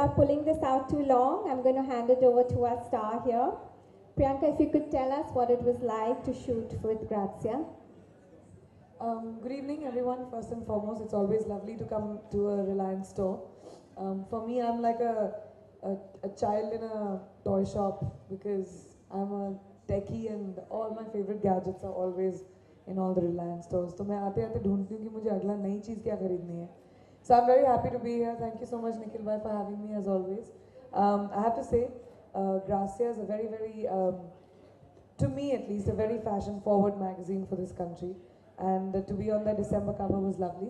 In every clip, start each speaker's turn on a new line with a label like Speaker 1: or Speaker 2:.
Speaker 1: without pulling this out too long, I'm going to hand it over to our star here. Priyanka, if you could tell us what it was like to shoot with Grazia.
Speaker 2: Good evening, everyone. First and foremost, it's always lovely to come to a Reliance store. For me, I'm like a child in a toy shop because I'm a techie and all my favorite gadgets are always in all the Reliance stores. तो मैं आते आते ढूंढती हूँ कि मुझे अगला नई चीज़ क्या खरीदनी है. So I'm very happy to be here. Thank you so much, Nikhil bhai, for having me as always. I have to say, Gracia is a very, to me at least, a very fashion-forward magazine for this country. And to be on the December cover was lovely.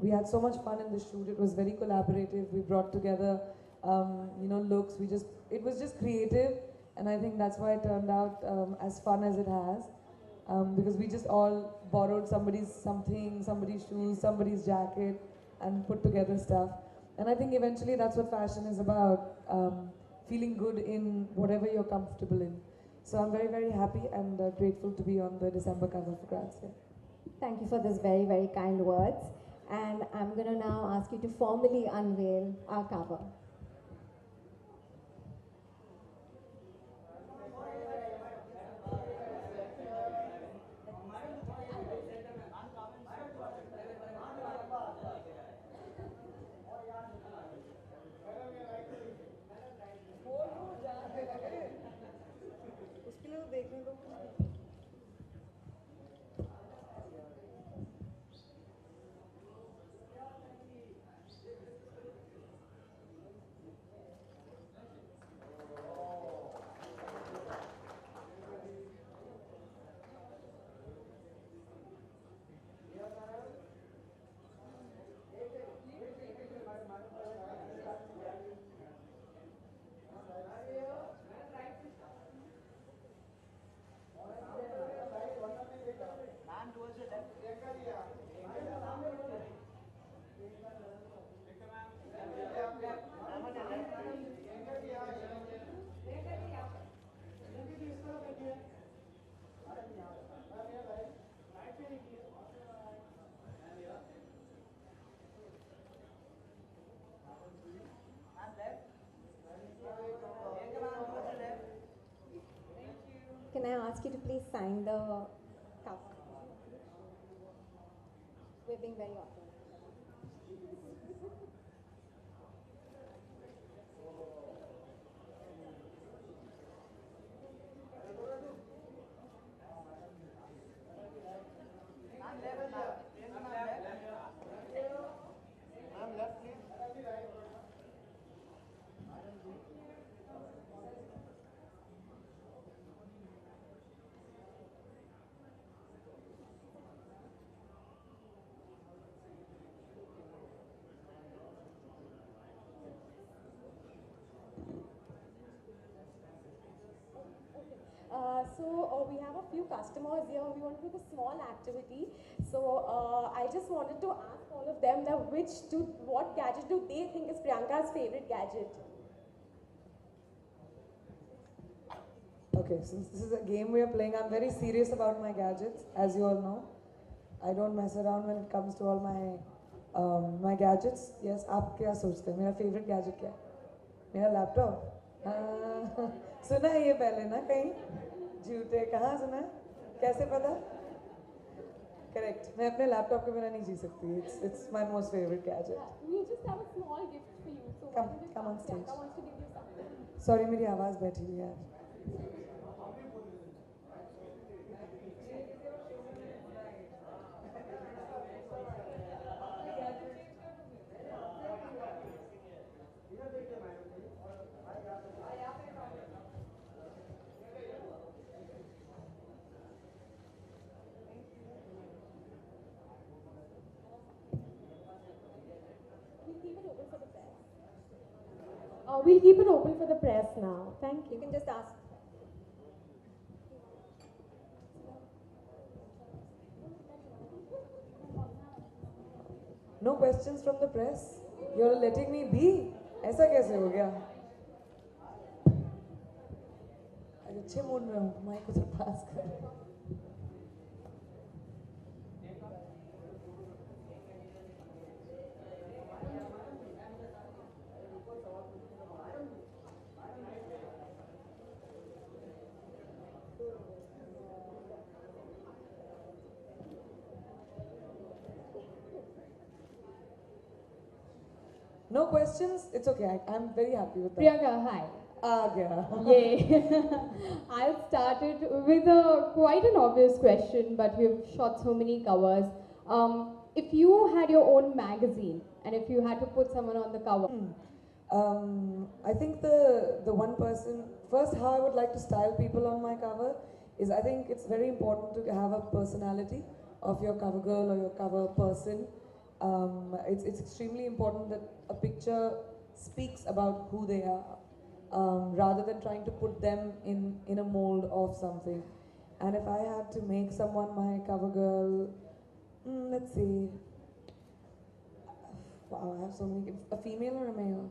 Speaker 2: We had so much fun in the shoot. It was very collaborative. We brought together, looks. It was just creative, and I think that's why it turned out as fun as it has. Because we just all borrowed somebody's something, somebody's shoes, somebody's jacket, and put together stuff. And I think eventually that's what fashion is about, feeling good in whatever you're comfortable in. So I'm very happy and grateful to be on the December cover for Grazia.
Speaker 1: Thank you for this very kind words. And I'm going to now ask you to formally unveil our cover. Can I ask you to please sign the cup? We're being very awkward. We have a few customers here. We want to do the small activity. I just wanted to ask all of them that what gadget do they think is Priyanka's favorite gadget?
Speaker 2: Okay, since this is a game we are playing, I'm very serious about my gadgets, as you all know. I don't mess around when it comes to all my gadgets. Yes, आप क्या सोचते हैं? मेरा favorite gadget क्या है? मेरा laptop. सुना है ये पहले ना कहीं? झूठे कहाँ सुना? कैसे पता? Correct. मैं अपने laptop के बिना नहीं जी सकती. It's my most favorite gadget.
Speaker 1: We just have a small gift for you. So
Speaker 2: come on stage.
Speaker 1: Priyanka wants to give you something.
Speaker 2: Sorry, मेरी आवाज़ बैठी हुई है.
Speaker 1: We'll keep it open for the press now. Thank you. You can just ask.
Speaker 2: No questions from the press? You're letting me be? ऐसा कैसे हो गया? अच्छे मूड में हूँ. माइक को तो पास कर. No questions? It's okay. I'm very happy with that.
Speaker 3: Priyanka, hi.
Speaker 2: आ गया.
Speaker 3: Yay. I'll start it with a quite an obvious question, but you've shot so many covers. If you had your own magazine and if you had to put someone on the cover,
Speaker 2: I think the one person first how I would like to style people on my cover is I think it's very important to have a personality of your cover girl or your cover person. It's extremely important that a picture speaks about who they are rather than trying to put them in a mold of something. And if I had to make someone my cover girl, let's see. Wow, I have so many. A female or a male?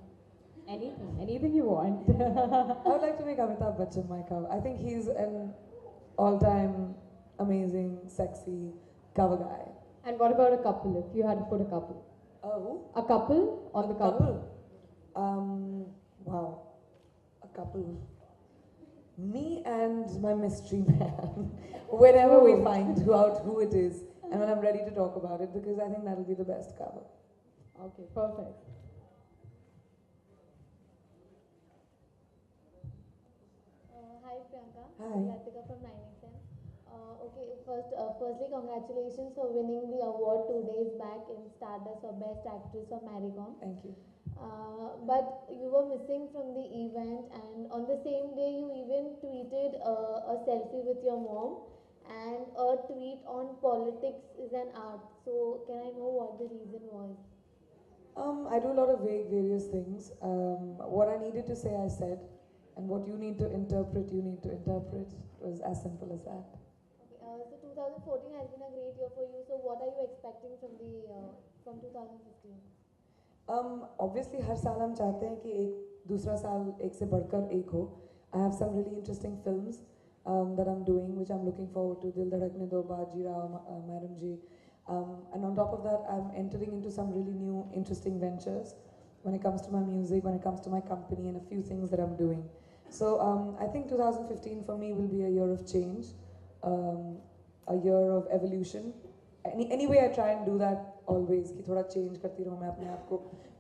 Speaker 3: anything you want.
Speaker 2: I would like to make Amitabh Bachchan my cover. I think he's an all-time amazing, sexy cover guy.
Speaker 3: And what about a couple? If you had to put a couple,
Speaker 2: Who?
Speaker 3: a couple on the cover.
Speaker 2: Wow. A couple. Me and my mystery man. Whenever we find out who it is, and when I'm ready to talk about it, because I think that'll be the best cover.
Speaker 3: Okay, perfect.
Speaker 4: Hi Priyanka.
Speaker 2: Hi.
Speaker 4: I'm Latika from 9XM. Firstly, congratulations for winning the award 2 days back in Stardust for Best Actress for Marigon.
Speaker 2: Thank you.
Speaker 4: But you were missing from the event, and on the same day, you even tweeted a selfie with your mom, and a tweet on politics is an art. So, can I know what the reason was?
Speaker 2: I do a lot of vague, various things. What I needed to say, I said, and what you need to interpret, you need to interpret. It was as simple as that.
Speaker 4: Okay, so 2014 has been a great year for you. So, what are you expecting from 2015?
Speaker 2: Obviously, हर साल हम चाहते हैं कि एक दूसरा साल एक से बढ़कर एक हो. I have some really interesting films that I'm doing, which I'm looking forward to. Dil Dhadakne Do, Baji Rao, Madam Ji. And on top of that, I'm entering into some really new, interesting ventures when it comes to my music, when it comes to my company, and a few things that I'm doing. So I think 2015 for me will be a year of change, a year of evolution. Anyway, I try and do that always, कि थोड़ा change करती रहूँ, मैं अपने आप को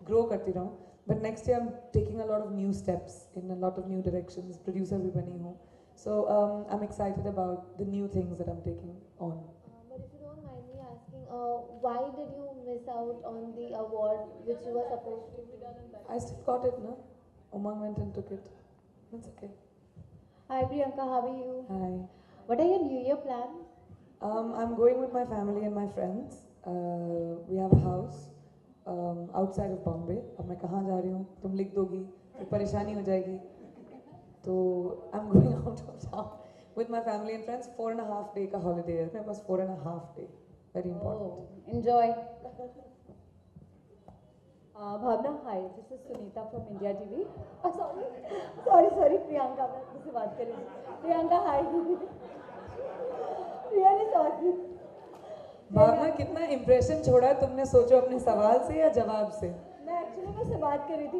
Speaker 2: grow करती रहूँ. But next year I'm taking a lot of new steps in a lot of new directions. Producer भी बनी हूँ. So I'm excited about the new things that I'm taking on.
Speaker 4: But if you don't mind me asking, why did you miss out on the award which you were supposed to?
Speaker 2: I still got it, no? Umang went and took it. That's okay.
Speaker 4: Hi Priyanka, how are you?
Speaker 2: Hi.
Speaker 4: What are your New Year plans?
Speaker 2: I'm going with my family and my friends. We have a house outside of Bombay. अब मैं कहाँ जा रही हूँ? तुम लिख दोगी, तो परेशानी हो जाएगी. तो I'm going out of town with my family and friends. 4.5 day का holiday है. मेरे पास 4.5 day. Very important.
Speaker 3: Oh, enjoy. Bhavna, hi. This is Sunita from India TV.
Speaker 1: Sorry, Priyanka, मैं तुझसे बात कर रही हूँ. Priyanka, hi. Really sorry.
Speaker 2: भावना कितना impression छोड़ा है तुमने सोचो अपने सवाल से या जवाब से?
Speaker 1: मैं एक्चुअली मैं से बात कर रही थी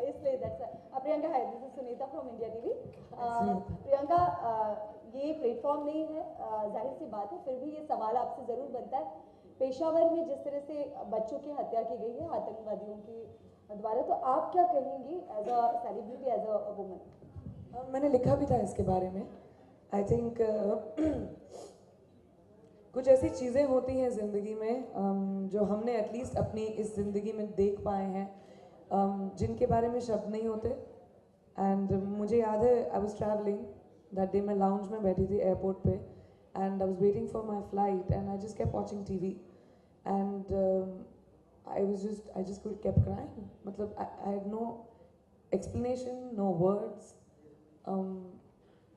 Speaker 1: इसलिए that's Priyanka hi this is Sunita from India TV. Priyanka ये प्लेटफॉर्म नहीं है, जाहिर सी बात है, फिर भी ये सवाल आपसे ज़रूर बनता है. पेशावर में जिस तरह से बच्चों की हत्या की गई है आतंकवादियों के द्वारा, तो आप क्या कहेंगी as a celebrity, as a woman?
Speaker 2: मैंने लिखा भी था इसके बारे में. आई थिंक कुछ ऐसी चीज़ें होती हैं ज़िंदगी में जो हमने एटलीस्ट अपनी इस ज़िंदगी में देख पाए हैं, जिनके बारे में शब्द नहीं होते. एंड मुझे याद है I was travelling that day, मैं लाउंज में बैठी थी एयरपोर्ट पे, and I was waiting for my flight and I just kept watching TV and I just could kept crying. मतलब I had no explanation, no words.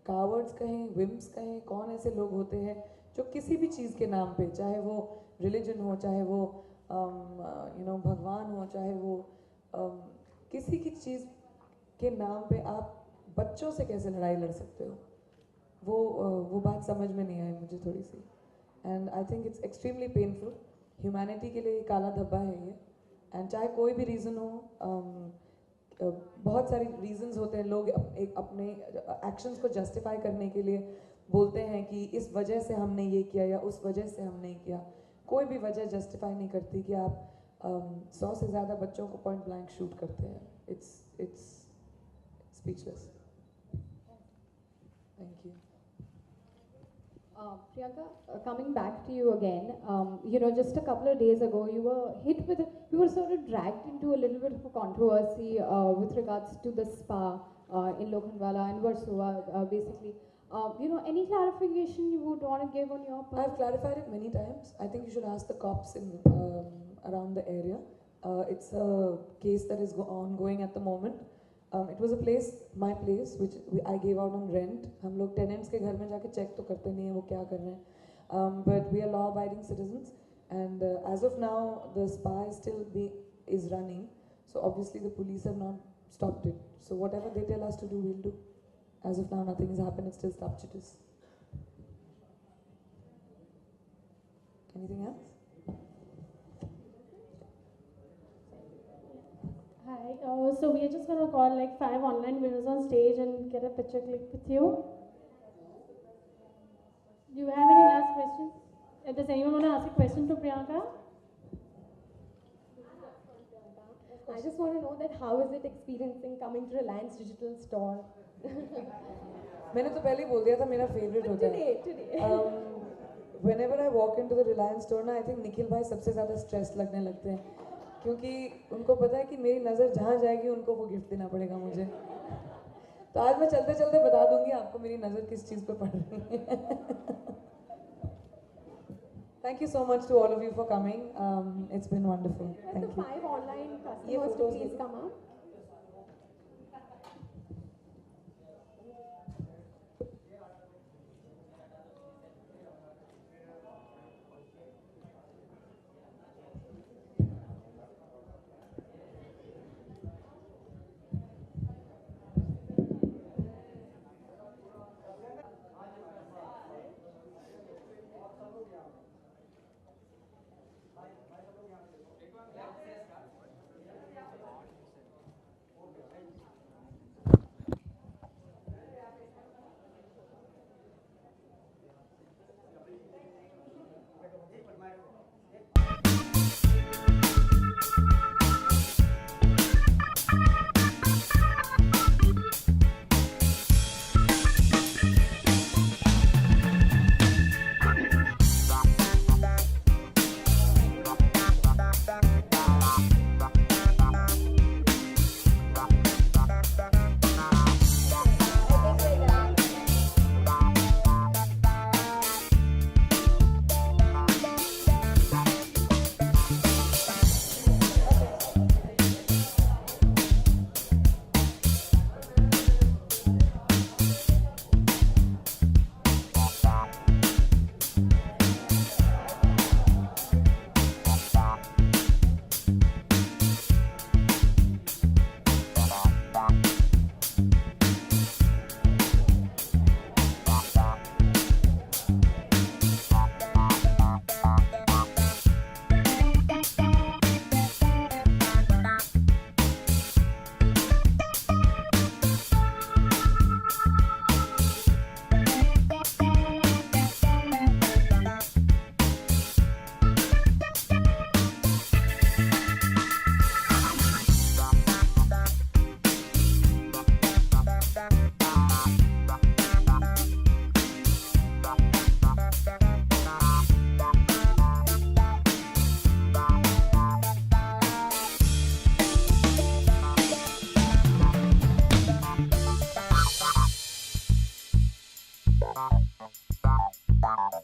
Speaker 2: Cowards कहें, whims कहें, कौन ऐसे लोग होते हैं जो किसी भी चीज़ के नाम पे, चाहे वो रिलीजन हो, चाहे वो भगवान हो, चाहे वो किसी की चीज़ के नाम पे आप बच्चों से कैसे लड़ाई लड़ सकते हो, वो बात समझ में नहीं आई मुझे थोड़ी सी. And I think it's extremely painful. Humanity के लिए काला धब्बा है ये. एंड चाहे कोई भी रीज़न हो, बहुत सारे रीजंस होते हैं. लोग एक अपने एक्शंस को जस्टिफाई करने के लिए बोलते हैं कि इस वजह से हमने ये किया या उस वजह से हमने किया. कोई भी वजह जस्टिफाई नहीं करती कि आप 100 से ज़्यादा बच्चों को पॉइंट ब्लैंक शूट करते हैं. It's speechless. Thank you.
Speaker 3: Priyanka, coming back to you again, just a couple of days ago, you were sort of dragged into a little bit of a controversy with regards to the spa in Lokhandwala and Versova, basically. Any clarification you would want to give on your part?
Speaker 2: I've clarified it many times. I think you should ask the cops in around the area. It's a case that is ongoing at the moment. It was a place, my place, which I gave out on rent. हम लोग tenants के घर में जाके check तो करते नहीं हैं वो क्या कर रहे हैं. But we are law-abiding citizens, and as of now, the spa is running. So obviously the police have not stopped it. So whatever they tell us to do, we'll do. As of now, nothing has happened. It's still statutory. Anything else?
Speaker 5: Hi, so we are just going to call like 5 online winners on stage and get a picture click with you. Do you have any last questions? Does anyone want to ask a question to Priyanka?
Speaker 1: I just want to know that how is it experiencing coming to Reliance Digital Store?
Speaker 2: मैंने तो पहले ही बोल दिया था मेरा favorite होता है.
Speaker 1: Today.
Speaker 2: Whenever I walk into the Reliance store ना, I think निखिल भाई सबसे ज़्यादा stressed लगने लगते हैं. क्योंकि उनको पता है कि मेरी नज़र जहाँ जाएगी उनको वो गिफ्ट देना पड़ेगा मुझे. तो आज मैं चलते चलते बता दूंगी आपको मेरी नज़र किस चीज़ पे पड़ रही है. Thank you so much to all of you for coming. It's been wonderful. Thank
Speaker 1: The
Speaker 2: you.
Speaker 1: 5 online
Speaker 2: ये
Speaker 1: customers to
Speaker 2: photos
Speaker 1: please
Speaker 2: लेके.
Speaker 1: come up.
Speaker 6: Bye.